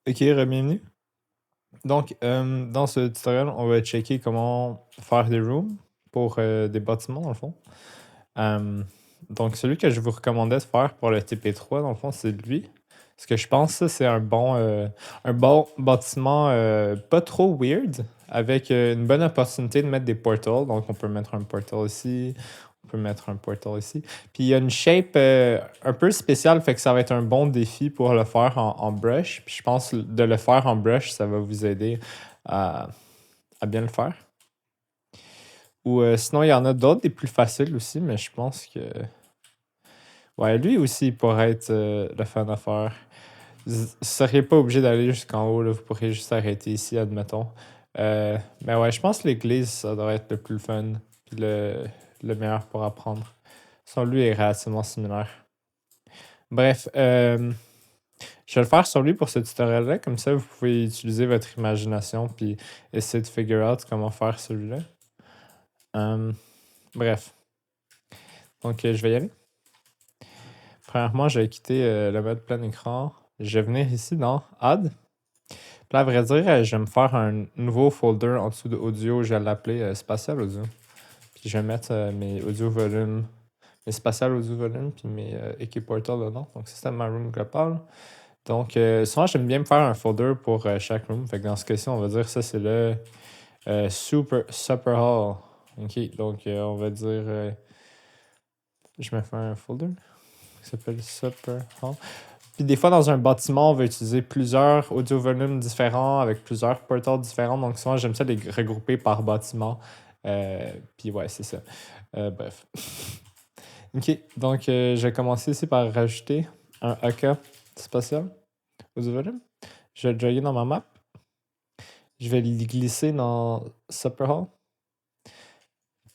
Ok, bienvenue. Donc, dans ce tutoriel, on va checker comment faire des rooms pour des bâtiments, dans le fond. Euh, donc, celui que je vous recommandais de faire pour le TP3, dans le fond, c'est lui. Parce que je pense que ça, c'est un bon bâtiment pas trop weird, avec une bonne opportunité de mettre des portals. Donc, on peut mettre un portal ici, on peut mettre un portal ici. Puis, il y a une shape un peu spéciale, fait que ça va être un bon défi pour le faire en brush. Puis, je pense de le faire en brush, ça va vous aider à, à bien le faire. Ou sinon, il y en a d'autres, des plus faciles aussi, mais je pense que ouais, lui aussi, il pourrait être le fun à faire. Vous seriez pas obligé d'aller jusqu'en haut, là. Vous pourriez juste arrêter ici, admettons. Mais ouais, je pense que l'église, ça devrait être le plus fun, puis le meilleur pour apprendre. Son lui est relativement similaire. Bref, je vais le faire sur lui pour ce tutoriel-là, comme ça vous pouvez utiliser votre imagination puis essayer de figure out comment faire celui-là. Bref, donc je vais y aller. Premièrement, je vais quitter le mode plein écran. Je vais venir ici dans Add. Puis là, à vrai dire, je vais me faire un nouveau folder en dessous de audio. Je vais l'appeler Spatial Audio. Puis je vais mettre mes audio volumes, mes Spatial Audio volumes, puis mes Equi Portal dedans. Donc, ça, c'est ma room globale. Donc, souvent, j'aime bien me faire un folder pour chaque room. Fait que dans ce cas-ci, on va dire ça, c'est le Super Hall. Ok, donc on va dire. Je me fais un folder qui s'appelle Super Hall. Puis des fois, dans un bâtiment, on va utiliser plusieurs audio volumes différents avec plusieurs portals différents. Donc souvent, j'aime ça les regrouper par bâtiment. Puis ouais, c'est ça. Bref. Ok, donc je vais commencer ici par rajouter un AK spatial audio volume. Je vais le dragger dans ma map. Je vais le glisser dans Super Hall.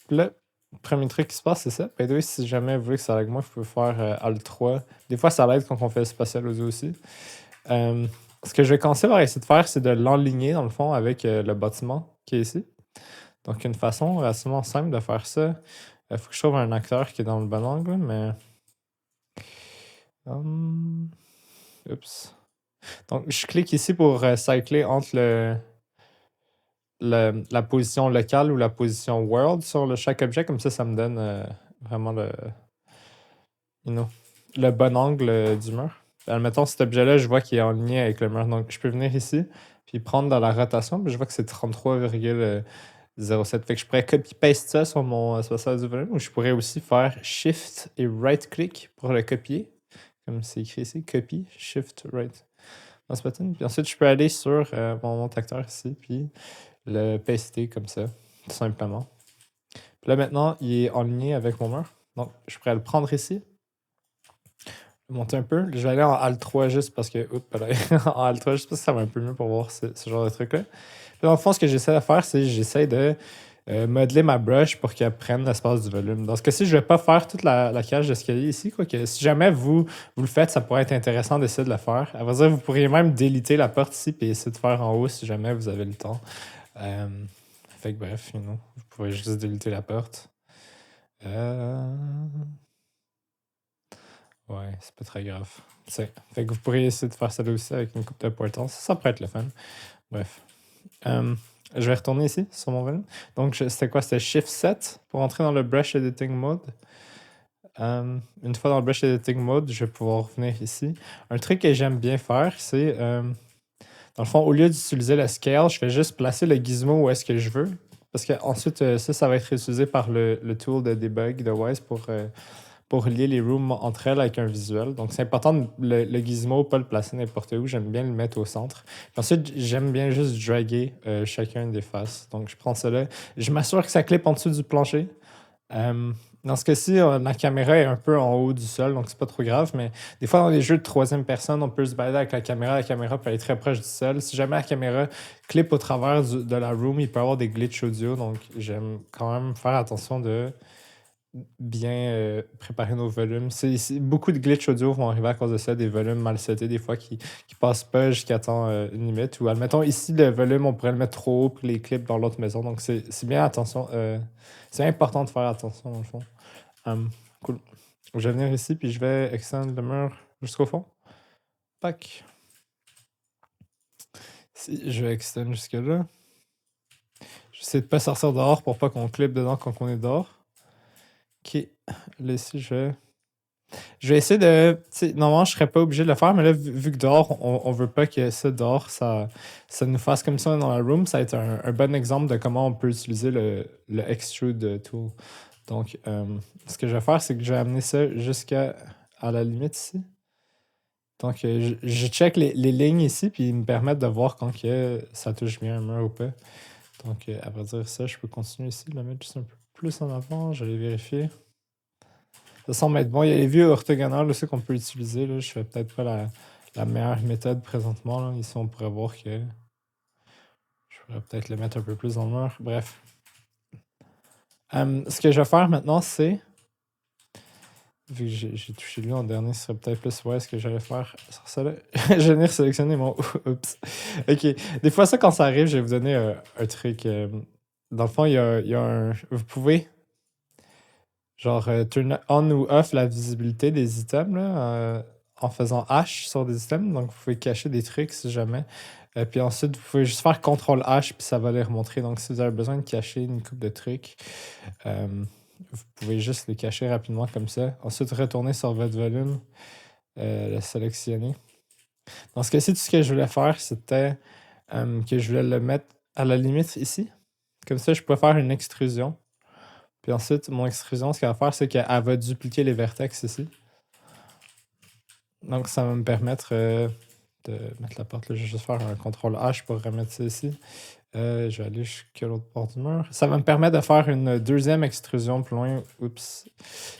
Puis là, le premier truc qui se passe, c'est ça. By the way, si jamais vous voulez que ça lag moi, je peux faire Alt 3. Des fois, ça l'aide quand on fait le spatial audio aussi. Ce que je vais commencer par essayer de faire, c'est de l'enligner dans le fond avec le bâtiment qui est ici. Donc, une façon relativement simple de faire ça. Il faut que je trouve un acteur qui est dans le bon angle, mais. Oups. Donc, je clique ici pour cycler entre la position locale ou la position world sur chaque objet. Comme ça me donne vraiment le bon angle du mur. Admettons, cet objet-là, je vois qu'il est en ligne avec le mur. Donc, je peux venir ici, puis prendre dans la rotation, puis je vois que c'est 33,07. Fait que je pourrais copy-paste ça sur mon spatial du volume, ou je pourrais aussi faire Shift et right-click pour le copier. Comme c'est écrit ici, copy, Shift, right. Dans ce button. Puis ensuite, je peux aller sur mon acteur ici, puis le paster comme ça, tout simplement. Puis là, maintenant, il est en ligne avec mon mur. Donc, je pourrais le prendre ici, monter un peu. Je vais aller en Alt 3 juste parce que. Oups, en Alt 3 juste parce que ça va un peu mieux pour voir ce genre de truc-là. Puis dans le fond, ce que j'essaie de faire, c'est que j'essaie de modeler ma brush pour qu'elle prenne l'espace du volume. Dans ce cas-ci, je ne vais pas faire toute la cage d'escalier ici. Quoique, si jamais vous le faites, ça pourrait être intéressant d'essayer de le faire. À vrai dire, vous pourriez même déliter la porte ici et essayer de faire en haut si jamais vous avez le temps. Fait que bref, vous pouvez juste déliter la porte. Ouais, c'est pas très grave. Fait que vous pourriez essayer de faire ça là aussi avec une coupe de portals. Ça pourrait être le fun. Bref. Je vais retourner ici sur mon volume. Donc, c'était quoi? C'était Shift 7 pour entrer dans le Brush Editing Mode. Une fois dans le Brush Editing Mode, je vais pouvoir revenir ici. Un truc que j'aime bien faire, c'est dans le fond, au lieu d'utiliser le scale, je vais juste placer le gizmo où est-ce que je veux. Parce qu'ensuite, ça va être utilisé par le tool de debug de Wise pour lier les rooms entre elles avec un visuel. Donc, c'est important de le gizmo, pas le placer n'importe où. J'aime bien le mettre au centre. Puis ensuite, j'aime bien juste draguer chacun des faces. Donc, je prends cela. Je m'assure que ça clip en dessous du plancher. Dans ce cas-ci, ma caméra est un peu en haut du sol, donc c'est pas trop grave, mais des fois dans les jeux de troisième personne, on peut se balader avec la caméra peut aller très proche du sol. Si jamais la caméra clip au travers de la room, il peut y avoir des glitches audio, donc j'aime quand même faire attention de bien préparer nos volumes. Beaucoup de glitch audio vont arriver à cause de ça, des volumes mal setés, des fois qui passent pas jusqu'à temps une limite. Ou admettons ici, le volume, on pourrait le mettre trop haut pour les clips dans l'autre maison. Donc c'est bien attention. C'est important de faire attention dans le fond. Cool. Je vais venir ici, puis je vais extendre le mur jusqu'au fond. Pac. Si je vais extend jusque-là. J'essaie de pas sortir dehors pour pas qu'on clip dedans quand on est dehors. Ok. Là, ici, je vais essayer de. Normalement, je serais pas obligé de le faire, mais là, vu que dehors, on veut pas que ça dehors, ça nous fasse comme ça dans la room. Ça va être un bon exemple de comment on peut utiliser le extrude tool. Donc, ce que je vais faire, c'est que je vais amener ça jusqu'à la limite ici. Donc, je check les lignes ici, puis ils me permettent de voir quand que ça touche bien un mur ou pas. Donc, à vrai dire, ça, je peux continuer ici, le mettre juste un peu plus en avant. Je vais vérifier. Ça semble être bon. Il y a les vues orthogonales aussi qu'on peut utiliser. Là. Je fais peut-être pas la meilleure méthode présentement. Là. Ici, on pourrait voir que je pourrais peut-être le mettre un peu plus dans le mur. Bref. Ce que je vais faire maintenant, c'est. Vu que j'ai touché lui en dernier, ce serait peut-être plus ouais ce que j'allais faire sur ça là. Je vais venir sélectionner mon. Oups. Ok. Des fois, ça, quand ça arrive, je vais vous donner un truc. Dans le fond, il y a un. Vous pouvez genre turn on ou off la visibilité des items là, en faisant H sur des items. Donc, vous pouvez cacher des trucs si jamais. Puis ensuite, vous pouvez juste faire CTRL H puis ça va les remontrer. Donc, si vous avez besoin de cacher une coupe de trucs, vous pouvez juste les cacher rapidement comme ça. Ensuite, retourner sur votre volume, le sélectionner. Dans ce cas-ci, tout ce que je voulais faire, c'était que je voulais le mettre à la limite ici. Comme ça, je peux faire une extrusion. Puis ensuite, mon extrusion, ce qu'elle va faire, c'est qu'elle va dupliquer les vertex ici. Donc, ça va me permettre de mettre la porte là. Je vais juste faire un CTRL H pour remettre ça ici. Je vais aller jusqu'à l'autre bord du mur. Ça va me permettre de faire une deuxième extrusion plus loin. Oups.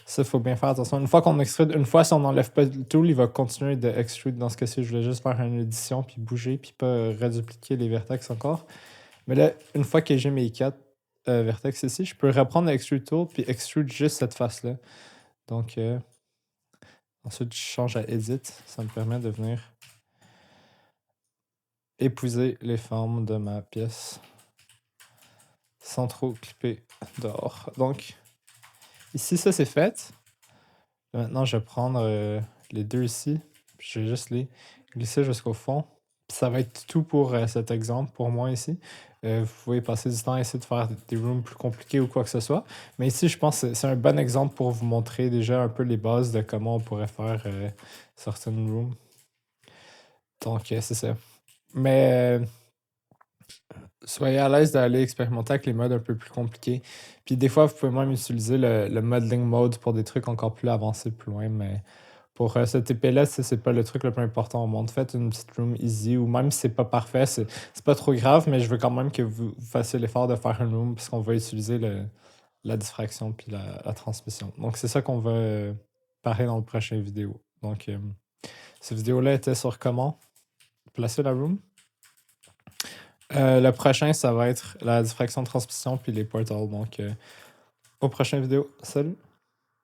Ça, il faut bien faire attention. Une fois qu'on extrude, une fois, si on n'enlève pas le tool, il va continuer de extrude. Dans ce cas-ci, je voulais juste faire une édition, puis bouger, puis pas redupliquer les vertex encore. Mais là, une fois que j'ai mes 4 vertex ici, je peux reprendre l'extrude tool, puis extrude juste cette face-là. Donc, ensuite, je change à Edit. Ça me permet de venir épuiser les formes de ma pièce sans trop clipper dehors. Donc, ici, ça c'est fait. Maintenant, je vais prendre les deux ici. Puis je vais juste les glisser jusqu'au fond. Puis ça va être tout pour cet exemple, pour moi ici. Vous pouvez passer du temps à essayer de faire des rooms plus compliqués ou quoi que ce soit. Mais ici, je pense que c'est un bon exemple pour vous montrer déjà un peu les bases de comment on pourrait faire certaines rooms. Donc, c'est ça. Mais soyez à l'aise d'aller expérimenter avec les modes un peu plus compliqués. Puis des fois, vous pouvez même utiliser le modeling mode pour des trucs encore plus avancés plus loin. Mais pour ce TP-là, c'est pas le truc le plus important au monde. Faites une petite room easy ou même si c'est pas parfait, c'est pas trop grave, mais je veux quand même que vous fassiez l'effort de faire une room puisqu'on va utiliser la diffraction puis la transmission. Donc c'est ça qu'on va parler dans le prochain vidéo. Donc cette vidéo-là était sur comment placer la room. Le prochain, ça va être la diffraction de transmission puis les portals. Donc, au prochain vidéo. Salut!